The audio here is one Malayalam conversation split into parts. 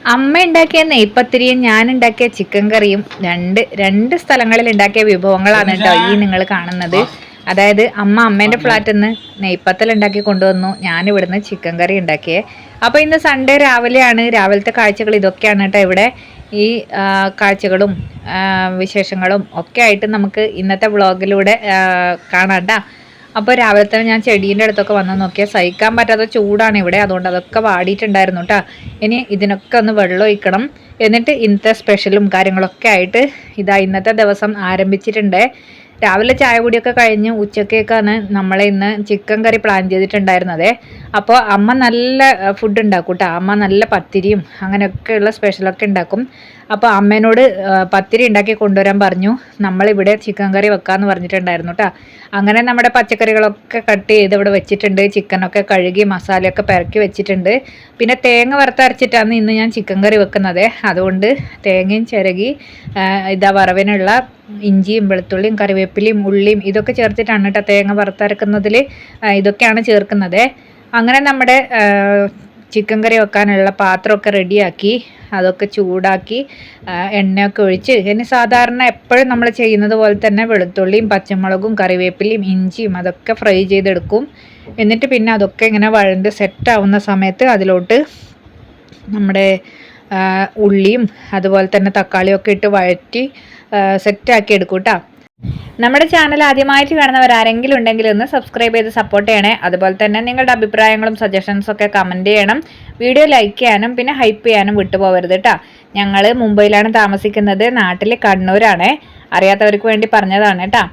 അമ്മ ഉണ്ടാക്കിയ നെയ്പത്തിരിയും ഞാൻ ഉണ്ടാക്കിയ ചിക്കൻ കറിയും രണ്ട് സ്ഥലങ്ങളിൽ ഉണ്ടാക്കിയ വിഭവങ്ങളാണ് കേട്ടോ ഈ നിങ്ങൾ കാണുന്നത്. അതായത് അമ്മേന്റെ ഫ്ലാറ്റിൽ നിന്ന് നെയ്പ്പത്തൽ ഉണ്ടാക്കി കൊണ്ടുവന്നു, ഞാൻ ഇവിടുന്ന് ചിക്കൻ കറി ഉണ്ടാക്കിയേ. അപ്പോൾ ഇന്ന് സൺഡേ രാവിലെയാണ്, രാവിലത്തെ കാഴ്ചകൾ ഇതൊക്കെയാണ് കേട്ടോ. ഇവിടെ ഈ കാഴ്ചകളും വിശേഷങ്ങളും ഒക്കെ ആയിട്ട് നമുക്ക് ഇന്നത്തെ വ്ളോഗിലൂടെ കാണാം. അപ്പോൾ രാവിലെ തന്നെ ഞാൻ ചെടീൻ്റെ അടുത്തൊക്കെ വന്ന് നോക്കിയാൽ സഹിക്കാൻ പറ്റാത്ത ചൂടാണ് ഇവിടെ, അതുകൊണ്ട് അതൊക്കെ വാടിയിട്ടുണ്ടായിരുന്നു കേട്ടോ. ഇനി ഇതിനൊക്കെ ഒന്ന് വെള്ളം ഒഴിക്കണം. എന്നിട്ട് ഇന്നത്തെ സ്പെഷ്യലും കാര്യങ്ങളൊക്കെ ആയിട്ട് ഇന്നത്തെ ദിവസം ആരംഭിച്ചിട്ടുണ്ട്. രാവിലെ ചായ കുടിയൊക്കെ കഴിഞ്ഞ് ഉച്ചക്കേക്കാണ് നമ്മളെ ഇന്ന് ചിക്കൻ കറി പ്ലാൻ ചെയ്തിട്ടുണ്ടായിരുന്നത്. അപ്പോൾ അമ്മ നല്ല ഫുഡ് ഉണ്ടാക്കും കേട്ടോ. അമ്മ നല്ല പത്തിരിയും അങ്ങനെയൊക്കെയുള്ള സ്പെഷ്യലൊക്കെ ഉണ്ടാക്കും. അപ്പോൾ അമ്മേനോട് പത്തിരി ഉണ്ടാക്കി കൊണ്ടുവരാൻ പറഞ്ഞു. നമ്മളിവിടെ ചിക്കൻ കറി വെക്കാമെന്ന് പറഞ്ഞിട്ടുണ്ടായിരുന്നു കേട്ടോ. അങ്ങനെ നമ്മുടെ പച്ചക്കറികളൊക്കെ കട്ട് ചെയ്ത് ഇവിടെ വെച്ചിട്ടുണ്ട്. ചിക്കനൊക്കെ കഴുകി മസാലയൊക്കെ പെരക്കി വെച്ചിട്ടുണ്ട്. പിന്നെ തേങ്ങ വറുത്തരച്ചിട്ടാണ് ഇന്ന് ഞാൻ ചിക്കൻ കറി വെക്കുന്നത്. അതുകൊണ്ട് തേങ്ങയും ചിരകി വറവിനുള്ള ഇഞ്ചിയും വെളുത്തുള്ളിയും കറിവേപ്പിലയും ഉള്ളിയും ഇതൊക്കെ ചേർത്തിട്ടാണ് കേട്ടോ തേങ്ങ വറുത്തരക്കുന്നതിൽ ഇതൊക്കെയാണ് ചേർക്കുന്നത്. അങ്ങനെ നമ്മുടെ ചിക്കൻ കറി വെക്കാനുള്ള പാത്രമൊക്കെ റെഡിയാക്കി അതൊക്കെ ചൂടാക്കി എണ്ണയൊക്കെ ഒഴിച്ച് ഇനി സാധാരണ എപ്പോഴും നമ്മൾ ചെയ്യുന്നത് പോലെ തന്നെ വെളുത്തുള്ളിയും പച്ചമുളകും കറിവേപ്പിലയും ഇഞ്ചിയും അതൊക്കെ ഫ്രൈ ചെയ്തെടുക്കും. എന്നിട്ട് പിന്നെ അതൊക്കെ ഇങ്ങനെ വഴണ്ട് സെറ്റാവുന്ന സമയത്ത് അതിലോട്ട് നമ്മുടെ ഉള്ളിയും അതുപോലെ തന്നെ തക്കാളിയൊക്കെ ഇട്ട് വഴറ്റി സെറ്റാക്കി എടുക്കും കേട്ടോ. നമ്മുടെ ചാനൽ ആദ്യമായിട്ട് കാണുന്നവർ ആരെങ്കിലും ഉണ്ടെങ്കിൽ ഒന്ന് സബ്സ്ക്രൈബ് ചെയ്ത് സപ്പോർട്ട് ചെയ്യണേ. അതുപോലെ തന്നെ നിങ്ങളുടെ അഭിപ്രായങ്ങളും സജഷൻസും ഒക്കെ കമൻറ്റ് ചെയ്യണം. വീഡിയോ ലൈക്ക് ചെയ്യാനും പിന്നെ ഹൈപ്പ് ചെയ്യാനും വിട്ടുപോകരുത് കേട്ടോ. ഞങ്ങൾ മുംബൈയിലാണ് താമസിക്കുന്നത്, നാട്ടിൽ കണ്ണൂരാണ്. അറിയാത്തവർക്ക് വേണ്ടി പറഞ്ഞതാണ് കേട്ടോ.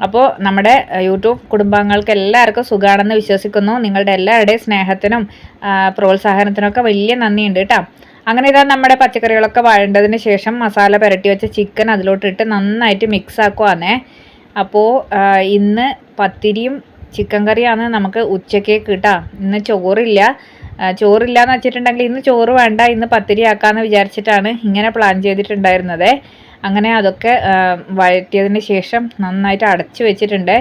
അപ്പോൾ നമ്മുടെ യൂട്യൂബ് കുടുംബാംഗങ്ങൾക്ക് എല്ലാവർക്കും സുഖമാണെന്ന് വിശ്വസിക്കുന്നു. നിങ്ങളുടെ എല്ലാവരുടെയും സ്നേഹത്തിനും പ്രോത്സാഹനത്തിനൊക്കെ വലിയ നന്ദിയുണ്ട് കേട്ടോ. അങ്ങനെ നമ്മുടെ പച്ചക്കറികളൊക്കെ വഴണ്ടതിന് ശേഷം മസാല പുരട്ടി വെച്ച ചിക്കൻ അതിലോട്ടിട്ട് നന്നായിട്ട് മിക്സ് ആക്കുവാന്നേ. അപ്പോൾ ഇന്ന് പത്തിരിയും ചിക്കൻ കറിയാണ് നമുക്ക് ഉച്ചക്കേക്ക് കിട്ടാം. ഇന്ന് ചോറില്ല എന്ന് വെച്ചിട്ടുണ്ടെങ്കിൽ ഇന്ന് ചോറ് വേണ്ട, ഇന്ന് പത്തിരി ആക്കാമെന്ന് വിചാരിച്ചിട്ടാണ് ഇങ്ങനെ പ്ലാൻ ചെയ്തിട്ടുണ്ടായിരുന്നത്. അങ്ങനെ അതൊക്കെ വഴറ്റിയതിന് ശേഷം നന്നായിട്ട് അടച്ചു വെച്ചിട്ടുണ്ട്.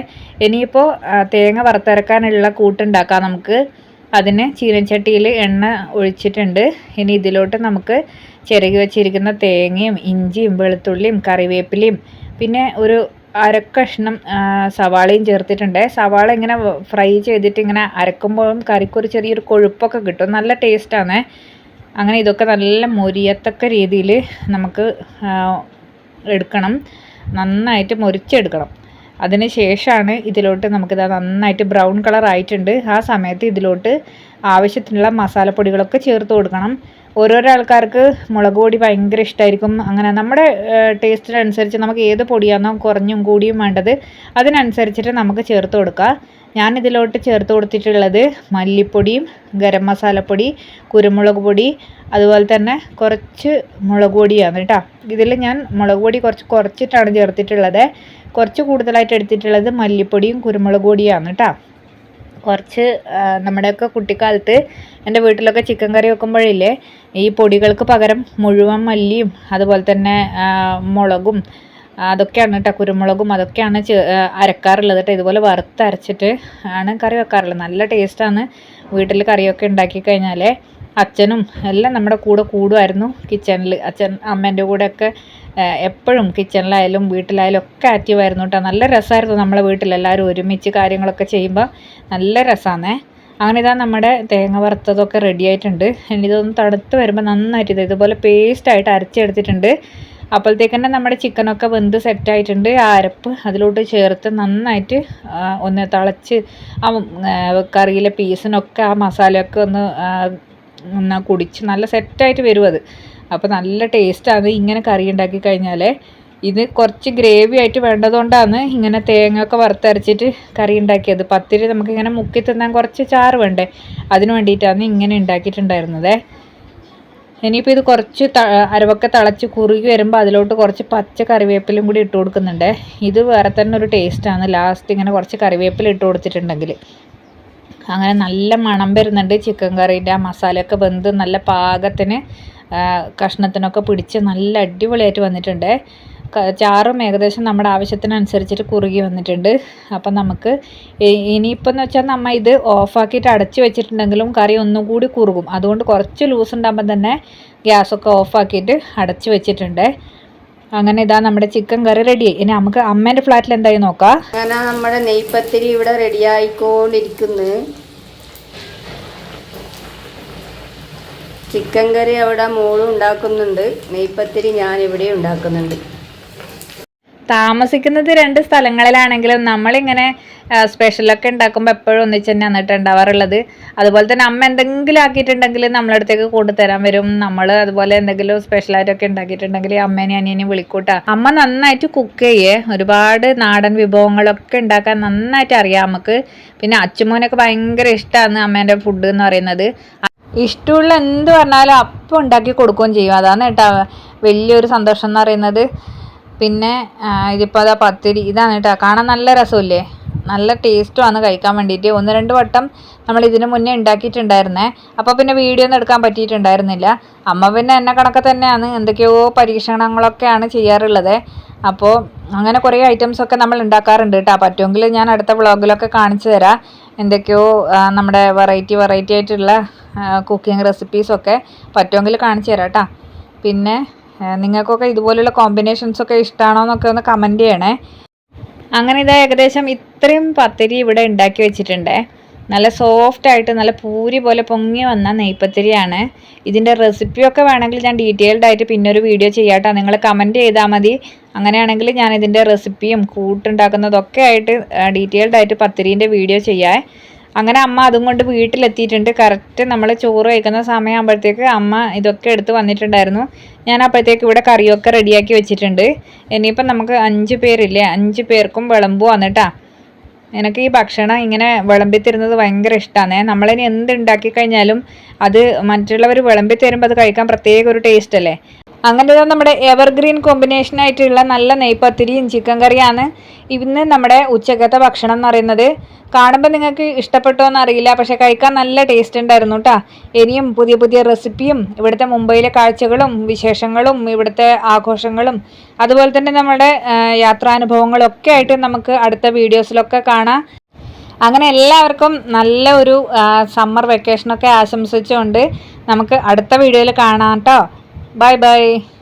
ഇനിയിപ്പോൾ തേങ്ങ വറുത്തരക്കാനുള്ള കൂട്ടുണ്ടാക്കാം നമുക്ക്. അതിന് ചീനച്ചട്ടിയിൽ എണ്ണ ഒഴിച്ചിട്ടുണ്ട്. ഇനി ഇതിലോട്ട് നമുക്ക് ചിരകി വെച്ചിരിക്കുന്ന തേങ്ങയും ഇഞ്ചിയും വെളുത്തുള്ളിയും കറിവേപ്പിലയും പിന്നെ ഒരു അരക്കഷ്ണം സവാളയും ചേർത്തിട്ടുണ്ട്. സവാള ഇങ്ങനെ ഫ്രൈ ചെയ്തിട്ട് ഇങ്ങനെ അരക്കുമ്പോഴും കറിക്കൊരു ചെറിയൊരു കൊഴുപ്പൊക്കെ കിട്ടും, നല്ല ടേസ്റ്റാണ്. അങ്ങനെ ഇതൊക്കെ നല്ല മൊരിയത്തക്ക രീതിയിൽ നമുക്ക് എടുക്കണം, നന്നായിട്ട് മൊരിച്ചെടുക്കണം. അതിന് ശേഷമാണ് ഇതിലോട്ട് നമുക്കിത് നന്നായിട്ട് ബ്രൗൺ കളർ ആയിട്ടുണ്ട്. ആ സമയത്ത് ഇതിലോട്ട് ആവശ്യത്തിനുള്ള മസാലപ്പൊടികളൊക്കെ ചേർത്ത് കൊടുക്കണം. ഓരോരോ ആൾക്കാർക്ക് മുളക് പൊടി ഭയങ്കര ഇഷ്ടമായിരിക്കും. അങ്ങനെ നമ്മുടെ ടേസ്റ്റിനനുസരിച്ച് നമുക്ക് ഏത് പൊടിയാണോ കുറഞ്ഞും കൂടിയും വേണ്ടത് അതിനനുസരിച്ചിട്ട് നമുക്ക് ചേർത്ത് കൊടുക്കുക. ഞാനിതിലോട്ട് ചേർത്ത് കൊടുത്തിട്ടുള്ളത് മല്ലിപ്പൊടിയും ഗരം മസാലപ്പൊടി, കുരുമുളക് പൊടി, അതുപോലെ തന്നെ കുറച്ച് മുളക് പൊടിയാണ് കേട്ടോ. ഇതിൽ ഞാൻ മുളക് പൊടി കുറച്ചിട്ടാണ് ചേർത്തിട്ടുള്ളത്. കുറച്ച് കൂടുതലായിട്ട് എടുത്തിട്ടുള്ളത് മല്ലിപ്പൊടിയും കുരുമുളക് പൊടിയാണ് കേട്ടോ. കുറച്ച് നമ്മുടെയൊക്കെ കുട്ടിക്കാലത്ത് എൻ്റെ വീട്ടിലൊക്കെ ചിക്കൻ കറി വെക്കുമ്പോഴില്ലേ ഈ പൊടികൾക്ക് പകരം മുഴുവൻ മല്ലിയും അതുപോലെ തന്നെ മുളകും അതൊക്കെയാണ് കേട്ടോ, കുരുമുളകും അതൊക്കെയാണ് അരക്കാറുള്ളത് കേട്ടോ. ഇതുപോലെ വറുത്തരച്ചിട്ട് ആണ് കറി വെക്കാറുള്ളത്. നല്ല ടേസ്റ്റാണ് വീട്ടിൽ കറിയൊക്കെ ഉണ്ടാക്കി കഴിഞ്ഞാൽ. അച്ഛനും എല്ലാം നമ്മുടെ കൂടെ കൂടുമായിരുന്നു കിച്ചണിൽ. അച്ഛൻ അമ്മേൻ്റെ കൂടെയൊക്കെ എപ്പോഴും കിച്ചണിലായാലും വീട്ടിലായാലും ഒക്കെ ആക്റ്റീവായിരുന്നു കേട്ടോ. നല്ല രസമായിരുന്നു നമ്മളെ വീട്ടിലെല്ലാവരും ഒരുമിച്ച് കാര്യങ്ങളൊക്കെ ചെയ്യുമ്പോൾ, നല്ല രസമാണേ. അങ്ങനെ നമ്മുടെ തേങ്ങ വറുത്തതൊക്കെ റെഡി ആയിട്ടുണ്ട്. ഇനി ഇതൊന്ന് തണുത്ത് വരുമ്പോൾ നന്നായിട്ട് ഇതുപോലെ പേസ്റ്റായിട്ട് അരച്ചെടുത്തിട്ടുണ്ട്. അപ്പോഴത്തേക്ക് തന്നെ നമ്മുടെ ചിക്കനൊക്കെ വെന്ത് സെറ്റായിട്ടുണ്ട്. ആ അരപ്പ് അതിലോട്ട് ചേർത്ത് നന്നായിട്ട് ഒന്ന് തിളച്ച് ആ കറിയിലെ പീസിനൊക്കെ ആ മസാലയൊക്കെ ഒന്ന് കുടിച്ച് നല്ല സെറ്റായിട്ട് വരും അത്. അപ്പോൾ നല്ല ടേസ്റ്റാണ് ഇങ്ങനെ കറി ഉണ്ടാക്കി കഴിഞ്ഞാൽ. ഇത് കുറച്ച് ഗ്രേവി ആയിട്ട് വേണ്ടതുകൊണ്ടാണ് ഇങ്ങനെ തേങ്ങ ഒക്കെ വറുത്തരച്ചിട്ട് കറി ഉണ്ടാക്കിയത്. പത്തിരി നമുക്കിങ്ങനെ മുക്കി തിന്നാൻ കുറച്ച് ചാറ് വേണ്ടേ, അതിന് വേണ്ടിയിട്ടാണ് ഇങ്ങനെ ഉണ്ടാക്കിയിട്ടുണ്ടായിരുന്നത്. ഇനിയിപ്പോൾ ഇത് കുറച്ച് അരവൊക്കെ തിളച്ച് കുറുകി വരുമ്പോൾ അതിലോട്ട് കുറച്ച് പച്ച കറിവേപ്പിലും കൂടി ഇട്ട് കൊടുക്കുന്നുണ്ട്. ഇത് വേറെ തന്നെ ഒരു ടേസ്റ്റാണ് ലാസ്റ്റ് ഇങ്ങനെ കുറച്ച് കറിവേപ്പില ഇട്ട് കൊടുത്തിട്ടുണ്ടെങ്കിൽ. അങ്ങനെ നല്ല മണം വരുന്നുണ്ട്. ചിക്കൻ കറീൻ്റെ ആ മസാലയൊക്കെ വെന്ത് നല്ല പാകത്തിന് കഷ്ണത്തിനൊക്കെ പിടിച്ച് നല്ല അടിപൊളിയായിട്ട് വന്നിട്ടുണ്ട്. ചാറും ഏകദേശം നമ്മുടെ ആവശ്യത്തിനനുസരിച്ചിട്ട് കുറുകി വന്നിട്ടുണ്ട്. അപ്പം നമുക്ക് ഇനിയിപ്പോൾ എന്ന് വെച്ചാൽ നമ്മൾ ഇത് ഓഫാക്കിയിട്ട് അടച്ച് വെച്ചിട്ടുണ്ടെങ്കിലും കറി ഒന്നും കൂടി കുറുകും. അതുകൊണ്ട് കുറച്ച് ലൂസ് ഉണ്ടാകുമ്പോൾ തന്നെ ഗ്യാസൊക്കെ ഓഫാക്കിയിട്ട് അടച്ചു വെച്ചിട്ടുണ്ട്. അങ്ങനെ ഇതാ നമ്മുടെ ചിക്കൻ കറി റെഡിയായി. ഇനി നമുക്ക് അമ്മേൻ്റെ ഫ്ലാറ്റിൽ എന്തായി നോക്കാം. അങ്ങനെ നമ്മുടെ നെയ്പത്തിരി ഇവിടെ റെഡി ആയിക്കൊണ്ടിരിക്കുന്നു. ചിക്കൻ കറി അവിടെ മോളും ഉണ്ടാക്കുന്നുണ്ട്, നെയ്പത്തിരി ഞാൻ ഇവിടെ ഉണ്ടാക്കുന്നുണ്ട്. താമസിക്കുന്നത് 2 സ്ഥലങ്ങളിലാണെങ്കിലും നമ്മളിങ്ങനെ സ്പെഷ്യലൊക്കെ ഉണ്ടാക്കുമ്പോൾ എപ്പോഴും ഒന്നിച്ച് തന്നെ എന്നിട്ട് ഉണ്ടാവാറുള്ളത്. അതുപോലെ തന്നെ അമ്മ എന്തെങ്കിലും ആക്കിയിട്ടുണ്ടെങ്കിൽ നമ്മളെ അടുത്തേക്ക് കൊണ്ടുതരാൻ വരും. നമ്മൾ അതുപോലെ എന്തെങ്കിലും സ്പെഷ്യലായിട്ടൊക്കെ ഉണ്ടാക്കിയിട്ടുണ്ടെങ്കിൽ അമ്മേനെ അനിയനെയും വിളിക്കൂട്ടാ. അമ്മ നന്നായിട്ട് കുക്ക് ചെയ്യേ, ഒരുപാട് നാടൻ വിഭവങ്ങളൊക്കെ ഉണ്ടാക്കാൻ നന്നായിട്ട് അറിയാം നമുക്ക്. പിന്നെ അച്ചുമോനൊക്കെ ഭയങ്കര ഇഷ്ടമാണ് അമ്മേൻ്റെ ഫുഡ് എന്ന് പറയുന്നത്. ഇഷ്ടമുള്ള എന്ത് പറഞ്ഞാലും അപ്പം ഉണ്ടാക്കി കൊടുക്കുകയും ചെയ്യും. അതാണ് കേട്ടോ വലിയൊരു സന്തോഷം എന്ന് പറയുന്നത്. പിന്നെ ഇതിപ്പോൾ അതാ പത്തിരി, ഇതാണ് കേട്ടോ കാണാൻ നല്ല രസമില്ലേ, നല്ല ടേസ്റ്റുമാണ് കഴിക്കാൻ വേണ്ടിയിട്ട്. 1-2 വട്ടം നമ്മൾ ഇതിന് മുന്നേ ഉണ്ടാക്കിയിട്ടുണ്ടായിരുന്നേ. അപ്പോൾ പിന്നെ വീഡിയോ ഒന്നും എടുക്കാൻ പറ്റിയിട്ടുണ്ടായിരുന്നില്ല. അമ്മ പിന്നെ എന്നെ കണക്കെ തന്നെയാണ്, എന്തൊക്കെയോ പരീക്ഷണങ്ങളൊക്കെയാണ് ചെയ്യാറുള്ളത്. അപ്പോൾ അങ്ങനെ കുറേ ഐറ്റംസൊക്കെ നമ്മൾ ഉണ്ടാക്കാറുണ്ട് കേട്ടോ. പറ്റുമെങ്കിൽ ഞാൻ അടുത്ത വ്ളോഗിലൊക്കെ കാണിച്ചു തരാം. എന്തൊക്കെയോ നമ്മുടെ വെറൈറ്റി ആയിട്ടുള്ള കുക്കിംഗ് റെസിപ്പീസൊക്കെ പറ്റുമെങ്കിൽ കാണിച്ചു തരാം കേട്ടോ. പിന്നെ നിങ്ങൾക്കൊക്കെ ഇതുപോലുള്ള കോമ്പിനേഷൻസൊക്കെ ഇഷ്ടമാണോ എന്നൊക്കെ ഒന്ന് കമൻറ്റ് ചെയ്യണേ. അങ്ങനെ ഇതാ ഏകദേശം ഇത്രയും പത്തിരി ഇവിടെ ഉണ്ടാക്കി വെച്ചിട്ടുണ്ട്. നല്ല സോഫ്റ്റായിട്ട് നല്ല പൂരി പോലെ പൊങ്ങി വന്ന നെയ്പത്തിരിയാണ്. ഇതിൻ്റെ റെസിപ്പിയൊക്കെ വേണമെങ്കിൽ ഞാൻ ഡീറ്റെയിൽഡ് ആയിട്ട് പിന്നെ ഒരു വീഡിയോ ചെയ്യാട്ടോ. നിങ്ങൾ കമൻറ്റ് ചെയ്താൽ മതി. അങ്ങനെയാണെങ്കിൽ ഞാൻ ഇതിൻ്റെ റെസിപ്പിയും കൂട്ടുണ്ടാക്കുന്നതൊക്കെ ആയിട്ട് ഡീറ്റെയിൽഡ് ആയിട്ട് പത്തിരീൻ്റെ വീഡിയോ ചെയ്യാം. അങ്ങനെ അമ്മ അതും കൊണ്ട് വീട്ടിലെത്തിയിട്ടുണ്ട്. കറക്റ്റ് നമ്മൾ ചോറ് കഴിക്കുന്ന സമയമാകുമ്പോഴത്തേക്ക് അമ്മ ഇതൊക്കെ എടുത്ത് വന്നിട്ടുണ്ടായിരുന്നു. ഞാൻ അപ്പോഴത്തേക്ക് ഇവിടെ കറിയൊക്കെ റെഡിയാക്കി വെച്ചിട്ടുണ്ട്. ഇനിയിപ്പം നമുക്ക് 5 പേരില്ലേ, 5 പേർക്കും വിളമ്പ് വന്നിട്ടാ. എനിക്ക് ഈ ഭക്ഷണം ഇങ്ങനെ വിളമ്പി തരുന്നത് ഭയങ്കര ഇഷ്ടമാണ്. നമ്മളിനി എന്ത് ഉണ്ടാക്കി കഴിഞ്ഞാലും അത് മറ്റുള്ളവർ വിളമ്പി തരുമ്പോൾ അത് കഴിക്കാൻ പ്രത്യേക ഒരു ടേസ്റ്റ് അല്ലേ. അങ്ങനെ നമ്മുടെ എവർഗ്രീൻ കോമ്പിനേഷനായിട്ടുള്ള നല്ല നെയ്പത്തിരിയും ചിക്കൻ കറിയാണ് ഇന്ന് നമ്മുടെ ഉച്ചക്കത്തെ ഭക്ഷണം എന്ന് പറയുന്നത്. കാണുമ്പോൾ നിങ്ങൾക്ക് ഇഷ്ടപ്പെട്ടോ എന്നറിയില്ല, പക്ഷെ കഴിക്കാൻ നല്ല ടേസ്റ്റ് ഉണ്ടായിരുന്നു കേട്ടോ. ഇനിയും പുതിയ റെസിപ്പിയും ഇവിടുത്തെ മുംബൈയിലെ കാഴ്ചകളും വിശേഷങ്ങളും ഇവിടുത്തെ ആഘോഷങ്ങളും അതുപോലെ തന്നെ നമ്മുടെ യാത്രാനുഭവങ്ങളും ഒക്കെ ആയിട്ട് നമുക്ക് അടുത്ത വീഡിയോസിലൊക്കെ കാണാം. അങ്ങനെ എല്ലാവർക്കും നല്ല ഒരു സമ്മർ വെക്കേഷനൊക്കെ ആശംസിച്ചുകൊണ്ട് നമുക്ക് അടുത്ത വീഡിയോയിൽ കാണാം കേട്ടോ. Bye bye.